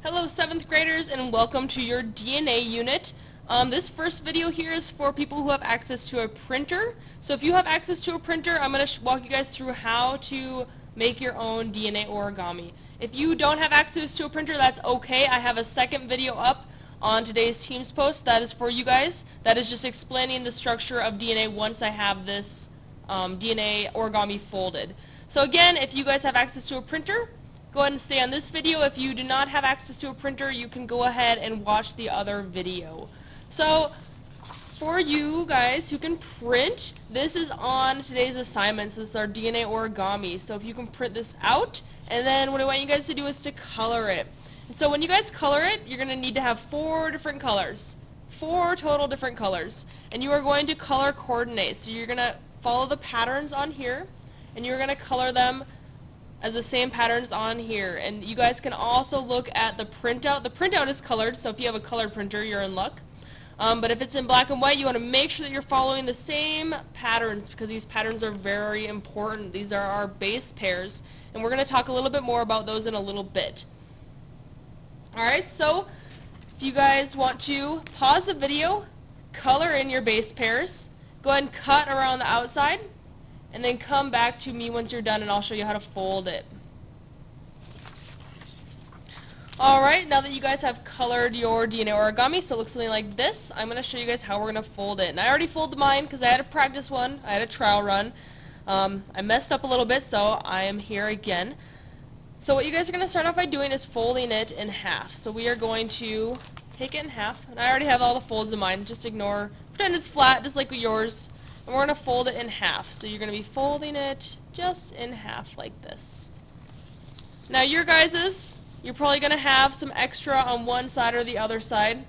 Hello 7th graders and welcome to your DNA unit. This first video here is for people who have access to a printer. So if you have access to a printer, I'm going to walk you guys through how to make your own DNA origami. If you don't have access to a printer, that's okay. I have a second video up on today's Teams post that is for you guys. That is just explaining the structure of DNA once I have this DNA origami folded. So again, if you guys have access to a printer, go ahead and stay on this video. If you do not have access to a printer, you can go ahead and watch the other video. So for you guys who can print, this is on today's assignments. This is our DNA origami. So if you can print this out, and then what I want you guys to do is to color it. And so when you guys color it, you're going to need to have 4 different colors. 4 total different colors. And you are going to color coordinate. So you're going to follow the patterns on here, and you're going to color them as the same patterns on here. And you guys can also look at the printout. The printout is colored, so if you have a colored printer, you're in luck. But if it's in black and white, you want to make sure that you're following the same patterns, because these patterns are very important. These are our base pairs, and we're going to talk a little bit more about those in a little bit. Alright, so if you guys want to pause the video, color in your base pairs, go ahead and cut around the outside, and then come back to me once you're done and I'll show you how to fold it. Alright, now that you guys have colored your DNA origami, so it looks something like this, I'm going to show you guys how we're going to fold it. And I already folded mine because I had a practice one, I had a trial run. I messed up a little bit, so I am here again. So what you guys are going to start off by doing is folding it in half. So we are going to take it in half, and I already have all the folds in mine, just ignore, pretend it's flat just like yours. And we're going to fold it in half. So you're going to be folding it just in half like this. Now your guys's, you're probably going to have some extra on one side or the other side.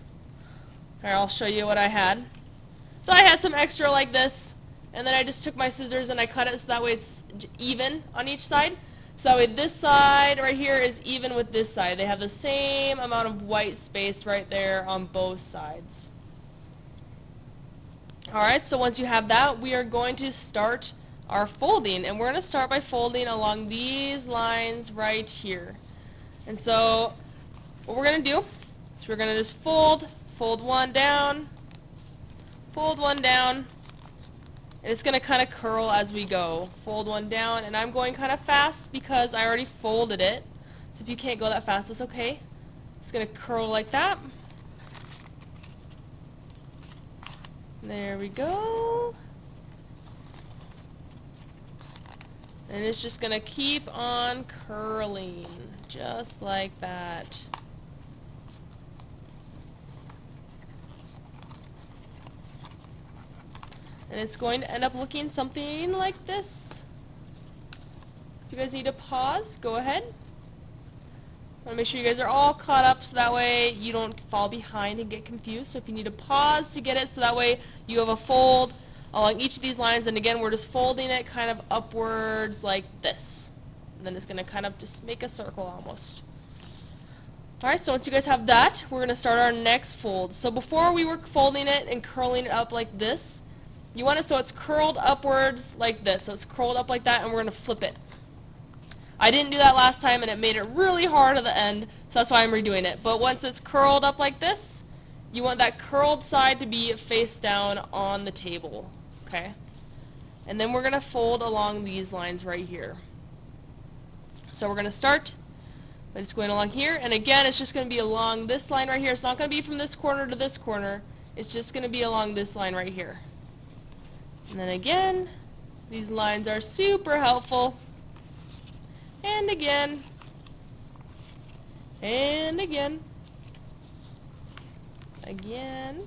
Here, I'll show you what I had. So I had some extra like this, and then I just took my scissors and I cut it so that way it's even on each side. So that way this side right here is even with this side. They have the same amount of white space right there on both sides. Alright, so once you have that, we are going to start our folding. And we're going to start by folding along these lines right here. And so what we're going to do is we're going to just fold one down, fold one down, and it's going to kind of curl as we go. Fold one down, and I'm going kind of fast because I already folded it. So if you can't go that fast, that's okay. It's going to curl like that. There we go. And it's just going to keep on curling, just like that. And it's going to end up looking something like this. If you guys need to pause, go ahead. I want to make sure you guys are all caught up so that way you don't fall behind and get confused. So if you need to pause to get it, so that way you have a fold along each of these lines. And again, we're just folding it kind of upwards like this. And then it's going to kind of just make a circle almost. Alright, so once you guys have that, we're going to start our next fold. So before we were folding it and curling it up like this, you want it so it's curled upwards like this. So it's curled up like that, and we're going to flip it. I didn't do that last time and it made it really hard at the end, so that's why I'm redoing it. But once it's curled up like this, you want that curled side to be face down on the table, okay? And then we're going to fold along these lines right here. So we're going to start by just going along here, and again it's just going to be along this line right here. It's not going to be from this corner to this corner, it's just going to be along this line right here. And then again, these lines are super helpful. And again, and again, again.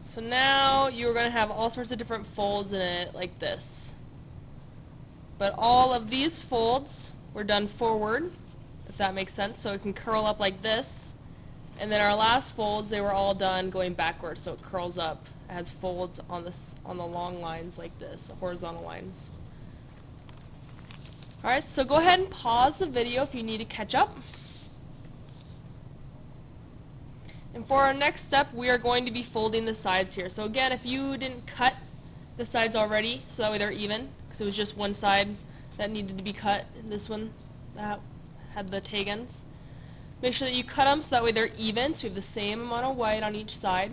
So now you're going to have all sorts of different folds in it like this. But all of these folds were done forward, if that makes sense, so it can curl up like this. And then our last folds, they were all done going backwards, so it curls up. It has folds on the long lines like this, horizontal lines. Alright, so go ahead and pause the video if you need to catch up. And for our next step, we are going to be folding the sides here. So again, if you didn't cut the sides already, so that way they're even, because it was just one side that needed to be cut, and this one that had the tag ends. Make sure that you cut them so that way they're even, so we have the same amount of white on each side.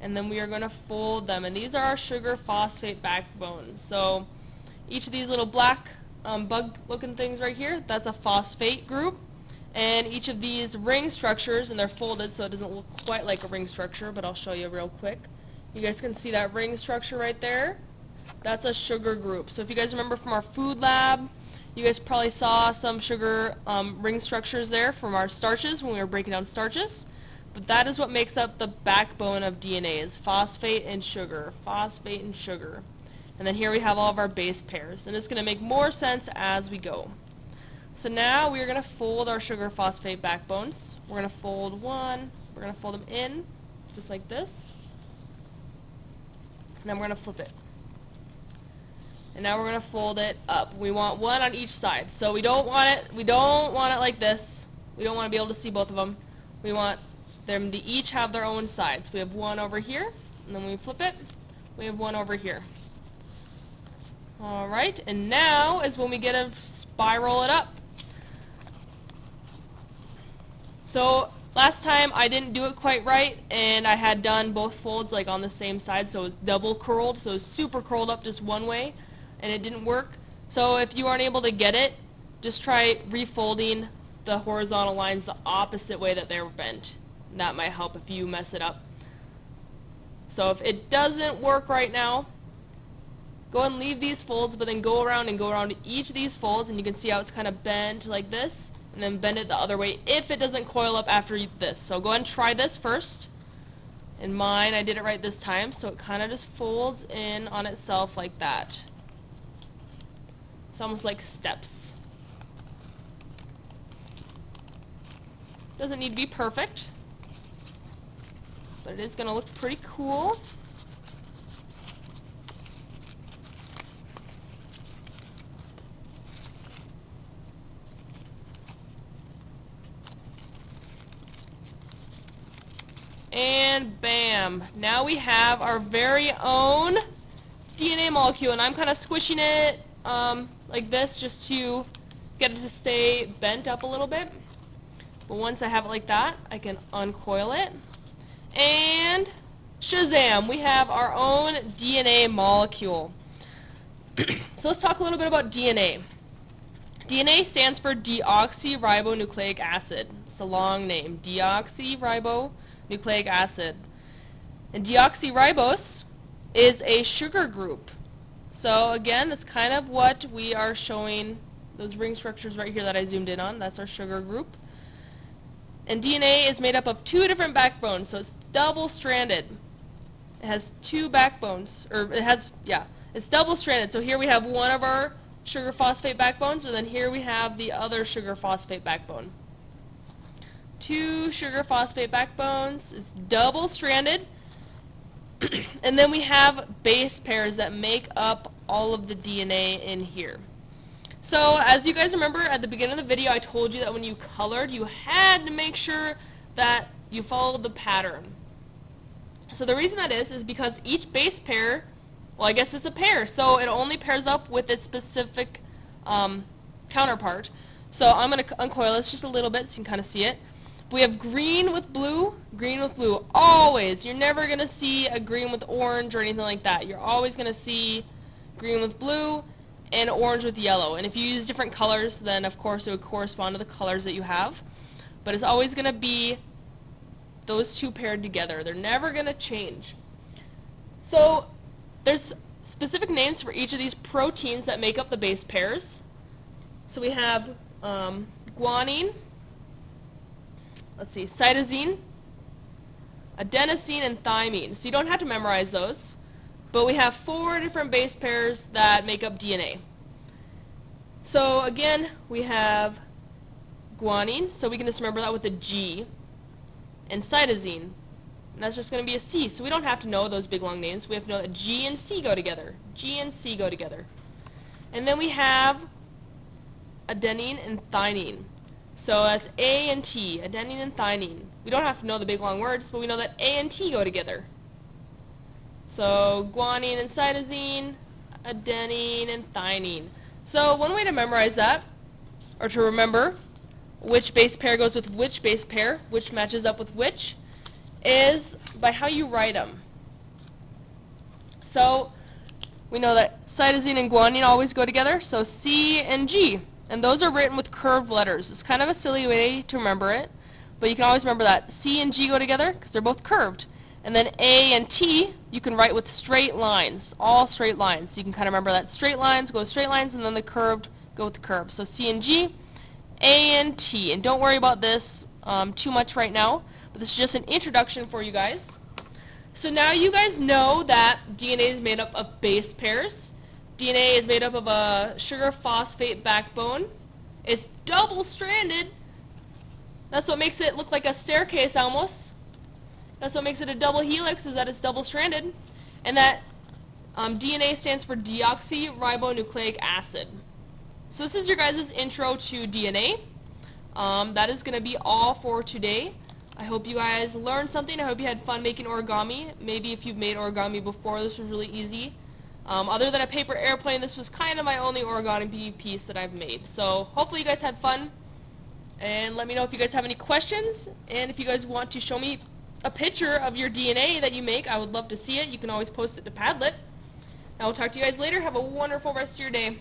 And then we are going to fold them, and these are our sugar phosphate backbones. So each of these little black bug looking things right here, that's a phosphate group. And each of these ring structures, and they're folded so it doesn't look quite like a ring structure, but I'll show you real quick. You guys can see that ring structure right there. That's a sugar group. So if you guys remember from our food lab, you guys probably saw some sugar ring structures there from our starches when we were breaking down starches. But that is what makes up the backbone of DNA, is phosphate and sugar, phosphate and sugar. And then here we have all of our base pairs, and it's going to make more sense as we go. So now we are going to fold our sugar phosphate backbones. We're going to fold one, we're going to fold them in, just like this. And then we're going to flip it. And now we're going to fold it up. We want one on each side. So we don't want it like this. We don't want to be able to see both of them. We want them to each have their own sides. We have one over here, and then we flip it, we have one over here. Alright, and now is when we get to spiral it up. So last time I didn't do it quite right, and I had done both folds like on the same side, so it was double curled, so it was super curled up just one way, and it didn't work. So if you aren't able to get it, just try refolding the horizontal lines the opposite way that they were bent. That might help if you mess it up. So if it doesn't work right now, go and leave these folds, but then go around to each of these folds, and you can see how it's kind of bent like this, and then bend it the other way if it doesn't coil up after this. So go ahead and try this first. In mine, I did it right this time, so it kind of just folds in on itself like that. It's almost like steps. Doesn't need to be perfect, but it is going to look pretty cool. And bam! Now we have our very own DNA molecule, and I'm kind of squishing it like this just to get it to stay bent up a little bit. But once I have it like that, I can uncoil it. And shazam! We have our own DNA molecule. So let's talk a little bit about DNA. DNA stands for deoxyribonucleic acid. It's a long name. Deoxyribonucleic acid. And deoxyribose is a sugar group. So again, that's kind of what we are showing, those ring structures right here that I zoomed in on. That's our sugar group. And DNA is made up of two different backbones, so it's double-stranded. It has two backbones, it's double-stranded. So here we have one of our sugar phosphate backbones, and then here we have the other sugar phosphate backbone. Two sugar phosphate backbones, it's double-stranded, and then we have base pairs that make up all of the DNA in here. So as you guys remember at the beginning of the video, I told you that when you colored, you had to make sure that you followed the pattern. So the reason that is because each base pair, well, I guess it's a pair, so it only pairs up with its specific counterpart. So I'm going to uncoil this just a little bit so you can kind of see it. We have green with blue, always. You're never going to see a green with orange or anything like that. You're always going to see green with blue and orange with yellow. And if you use different colors, then of course it would correspond to the colors that you have. But it's always going to be those two paired together. They're never going to change. So there's specific names for each of these proteins that make up the base pairs. So we have guanine, cytosine, adenosine, and thymine. So you don't have to memorize those. But we have 4 different base pairs that make up DNA. So again, we have guanine, so we can just remember that with a G, and cytosine, and that's just going to be a C. So we don't have to know those big long names. We have to know that G and C go together. G and C go together. And then we have adenine, and thymine. So that's A and T, adenine and thymine. We don't have to know the big long words, but we know that A and T go together. So guanine and cytosine, adenine and thymine. So one way to memorize that, or to remember which base pair goes with which base pair, which matches up with which, is by how you write them. So we know that cytosine and guanine always go together, so C and G. And those are written with curved letters. It's kind of a silly way to remember it, but you can always remember that C and G go together because they're both curved. And then A and T, you can write with straight lines, all straight lines. So you can kind of remember that straight lines go with straight lines, and then the curved go with the curved. So C and G, A and T. And don't worry about this too much right now, but this is just an introduction for you guys. So now you guys know that DNA is made up of base pairs. DNA is made up of a sugar phosphate backbone. It's double-stranded. That's what makes it look like a staircase almost. That's what makes it a double helix, is that it's double-stranded. And that DNA stands for deoxyribonucleic acid. So this is your guys' intro to DNA. That is going to be all for today. I hope you guys learned something. I hope you had fun making origami. Maybe if you've made origami before, this was really easy. Other than a paper airplane, this was kind of my only origami piece that I've made. So hopefully you guys had fun. And let me know if you guys have any questions. And if you guys want to show me a picture of your DNA that you make, I would love to see it. You can always post it to Padlet. I will talk to you guys later. Have a wonderful rest of your day.